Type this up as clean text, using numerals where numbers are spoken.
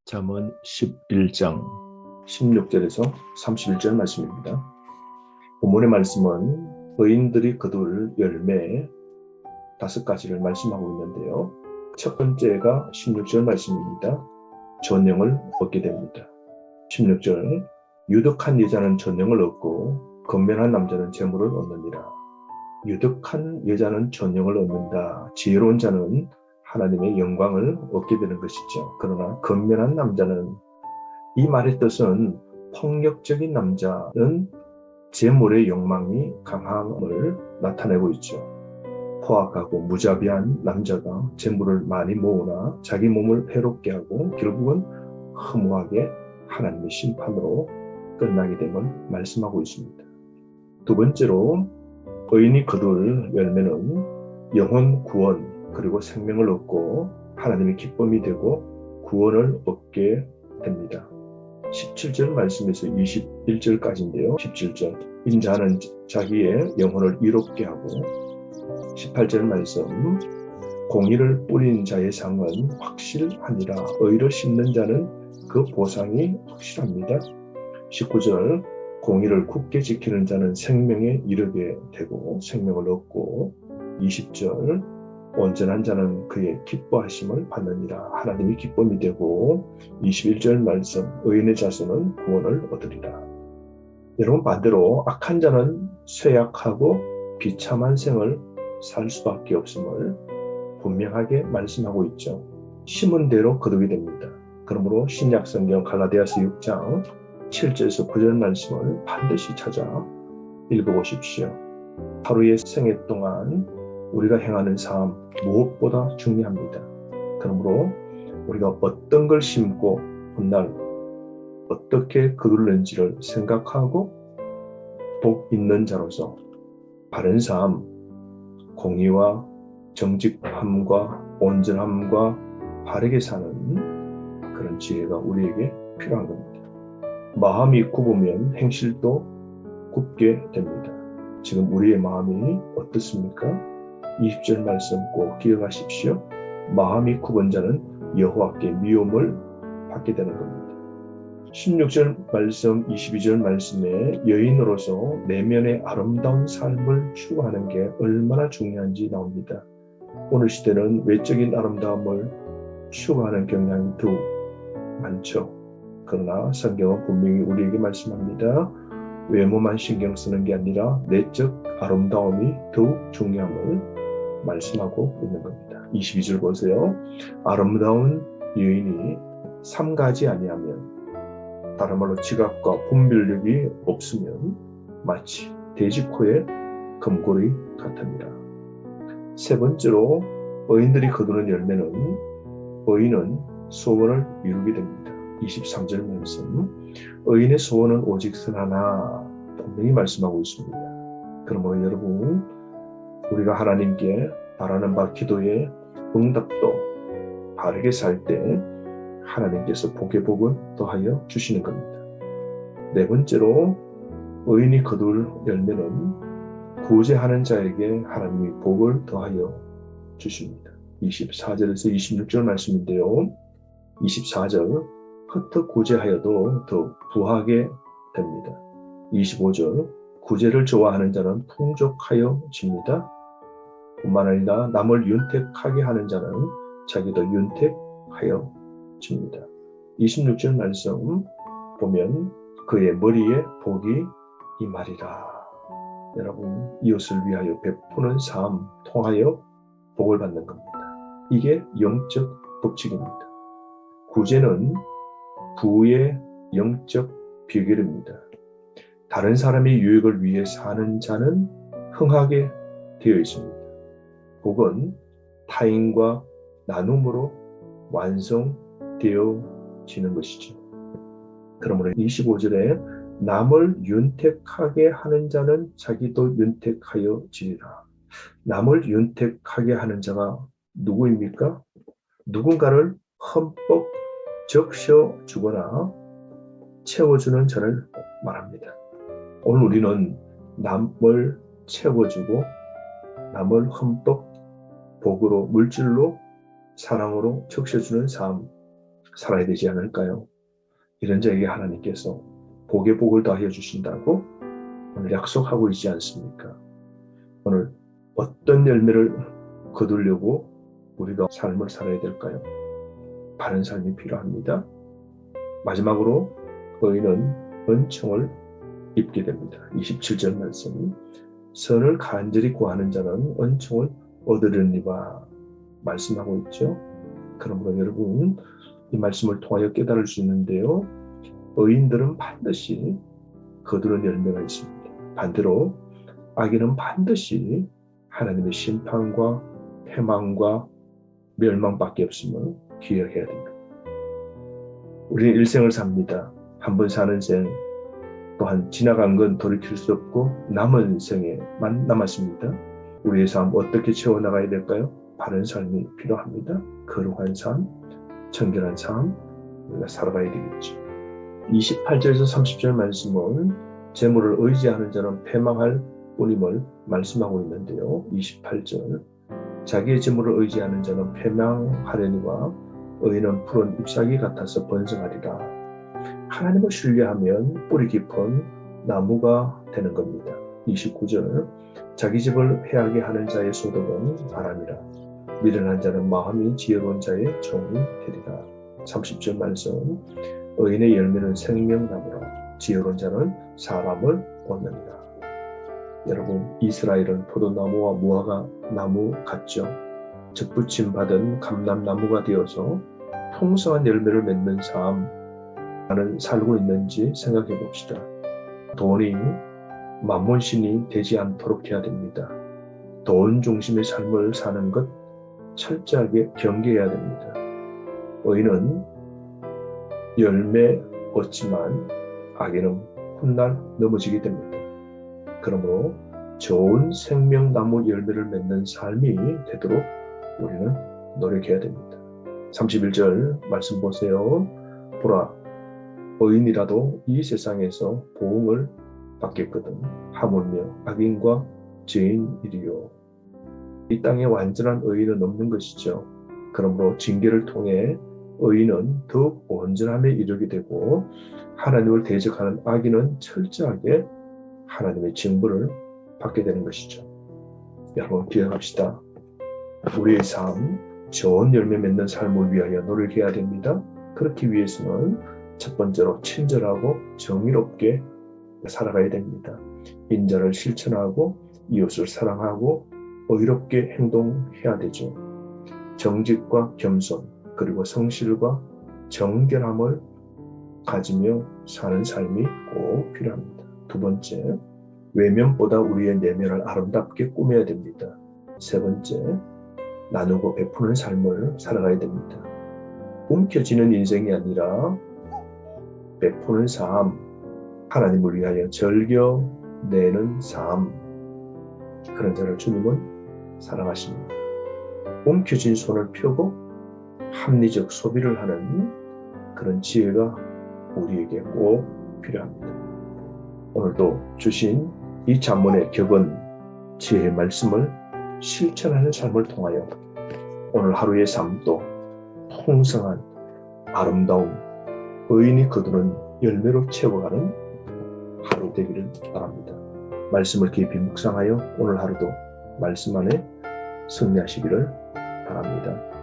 잠언 11장 16절에서 31절 말씀입니다. 본문의 말씀은 의인들이 거둘 열매 5가지를 말씀하고 있는데요. 첫 번째가 16절 말씀입니다. 존영을 얻게 됩니다. 16절 유득한 여자는 존영을 얻고 건면한 남자는 재물을 얻느니라. 유득한 여자는 존영을 얻는다. 지혜로운 자는 하나님의 영광을 얻게 되는 것이죠. 그러나 건면한 남자는, 이 말의 뜻은 폭력적인 남자는 재물의 욕망이 강함을 나타내고 있죠. 포악하고 무자비한 남자가 재물을 많이 모으나 자기 몸을 해롭게 하고 결국은 허무하게 하나님의 심판으로 끝나게 됨을 말씀하고 있습니다. 두 번째로 의인이 거둘 열매는 영혼 구원 그리고 생명을 얻고 하나님의 기쁨이 되고 구원을 얻게 됩니다. 17절 말씀에서 21절까지인데요. 17절 인자는 자기의 영혼을 이롭게 하고, 18절 말씀 공의를 뿌린 자의 상은 확실하니라. 의를 심는 자는 그 보상이 확실합니다. 19절 공의를 굳게 지키는 자는 생명에 이르게 되고 생명을 얻고, 20절 온전한 자는 그의 기뻐하심을 받느니라. 하나님이 기쁨이 되고, 21절 말씀 의인의 자손은 구원을 얻으리라. 여러분, 반대로 악한 자는 쇠약하고 비참한 생을 살 수밖에 없음을 분명하게 말씀하고 있죠. 심은 대로 거두게 됩니다. 그러므로 신약성경 갈라디아서 6장 7절에서 9절 말씀을 반드시 찾아 읽어보십시오. 하루의 생애 동안 우리가 행하는 삶 무엇보다 중요합니다. 그러므로 우리가 어떤 걸 심고 훗날 어떻게 거둘는지를 생각하고 복 있는 자로서 바른 삶, 공의와 정직함과 온전함과 바르게 사는 그런 지혜가 우리에게 필요한 겁니다. 마음이 굽으면 행실도 굽게 됩니다. 지금 우리의 마음이 어떻습니까? 20절 말씀 꼭 기억하십시오. 마음이 굽은 자는 여호와께 미움을 받게 되는 겁니다. 16절 말씀, 22절 말씀에 여인으로서 내면의 아름다운 삶을 추구하는 게 얼마나 중요한지 나옵니다. 오늘 시대는 외적인 아름다움을 추구하는 경향이 더욱 많죠. 그러나 성경은 분명히 우리에게 말씀합니다. 외모만 신경 쓰는 게 아니라 내적 아름다움이 더욱 중요함을 말씀하고 있는 겁니다. 22절 보세요. 아름다운 여인이 삼가지 아니하면, 다른 말로 지각과 분별력이 없으면 마치 돼지코의 금고리 같습니다. 세 번째로 의인들이 거두는 열매는 의인은 소원을 이루게 됩니다. 23절 말씀 의인의 소원은 오직 선하나 분명히 말씀하고 있습니다. 그러므로 여러분, 우리가 하나님께 바라는 바 기도의 응답도 바르게 살 때 하나님께서 복의 복을 더하여 주시는 겁니다. 네 번째로 의인이 거둘 열매는 구제하는 자에게 하나님이 복을 더하여 주십니다. 24절에서 26절 말씀인데요. 24절 헛헛 구제하여도 더 부하게 됩니다. 25절 구제를 좋아하는 자는 풍족하여 집니다. 뿐만 아니라 남을 윤택하게 하는 자는 자기도 윤택하여 집니다. 26절 말씀 보면 그의 머리에 복이 임하리라. 여러분, 이웃을 위하여 베푸는 삶 통하여 복을 받는 겁니다. 이게 영적 법칙입니다. 구제는 부의 영적 비결입니다. 다른 사람의 유익을 위해 사는 자는 흥하게 되어 있습니다. 복은 타인과 나눔으로 완성되어지는 것이죠. 그러므로 25절에 남을 윤택하게 하는 자는 자기도 윤택하여 지리라. 남을 윤택하게 하는 자가 누구입니까? 누군가를 흠뻑 적셔주거나 채워주는 자를 말합니다. 오늘 우리는 남을 채워주고 남을 흠뻑 복으로, 물질로, 사랑으로 적셔주는 삶 살아야 되지 않을까요? 이런 자에게 하나님께서 복에 복을 더하여 주신다고 오늘 약속하고 있지 않습니까? 오늘 어떤 열매를 거두려고 우리가 삶을 살아야 될까요? 바른 삶이 필요합니다. 마지막으로 의인은 은총을 입게 됩니다. 27절 말씀, 선을 간절히 구하는 자는 은총을 얻으려니와 말씀하고 있죠. 그러므로 여러분 이 말씀을 통하여 깨달을 수 있는데요. 의인들은 반드시 거두는 열매가 있습니다. 반대로 악인은 반드시 하나님의 심판과 패망과 멸망밖에 없음을 기억해야 됩니다. 우리는 일생을 삽니다. 한 번 사는 생, 또한 지나간 건 돌이킬 수 없고 남은 생에만 남았습니다. 우리의 삶 어떻게 채워나가야 될까요? 바른 삶이 필요합니다. 거룩한 삶, 청결한 삶, 우리가 살아가야 되겠죠. 28절에서 30절 말씀은 재물을 의지하는 자는 패망할 뿐임을 말씀하고 있는데요. 28절, 자기의 재물을 의지하는 자는 패망하려니와 의인은 푸른 잎사귀 같아서 번성하리라. 하나님을 신뢰하면 뿌리 깊은 나무가 되는 겁니다. 29절, 자기 집을 해하게 하는 자의 소득은 바람이라. 미련한 자는 마음이 지혜로운 자의 종이 되리라. 30절 말씀, 의인의 열매는 생명나무라. 지혜로운 자는 사람을 얻느니라. 여러분, 이스라엘은 포도나무와 무화과 나무 같죠. 접붙임 받은 감람나무가 되어서 풍성한 열매를 맺는 삶, 나는 살고 있는지 생각해 봅시다. 돈이 만몬신이 되지 않도록 해야 됩니다. 돈 중심의 삶을 사는 것 철저하게 경계해야 됩니다. 의인은 열매 얻지만 악인은 훗날 넘어지게 됩니다. 그러므로 좋은 생명나무 열매를 맺는 삶이 되도록 우리는 노력해야 됩니다. 31절 말씀 보세요. 보라, 의인이라도 이 세상에서 보응을 받겠거든 하물며 악인과 죄인이리요. 이 땅에 완전한 의인은 없는 것이죠. 그러므로 징계를 통해 의인은 더욱 온전함에 이르게 되고 하나님을 대적하는 악인은 철저하게 하나님의 징벌을 받게 되는 것이죠. 여러분 기억합시다. 우리의 삶, 좋은 열매 맺는 삶을 위하여 노력해야 됩니다. 그렇기 위해서는 첫 번째로 친절하고 정의롭게 살아가야 됩니다. 인자를 실천하고 이웃을 사랑하고 의롭게 행동해야 되죠. 정직과 겸손 그리고 성실과 정결함을 가지며 사는 삶이 꼭 필요합니다. 두 번째, 외면보다 우리의 내면을 아름답게 꾸며야 됩니다. 세 번째, 나누고 베푸는 삶을 살아가야 됩니다. 움켜쥐는 인생이 아니라 베푸는 삶, 하나님을 위하여 즐겨내는 삶, 그런 자를 주님은 사랑하십니다. 움켜쥔 손을 펴고 합리적 소비를 하는 그런 지혜가 우리에게 꼭 필요합니다. 오늘도 주신 이 잠언의 격은 지혜의 말씀을 실천하는 삶을 통하여 오늘 하루의 삶도 풍성한 아름다운 의인이 거두는 열매로 채워가는 하루 되기를 바랍니다. 말씀을 깊이 묵상하여 오늘 하루도 말씀 안에 승리하시기를 바랍니다.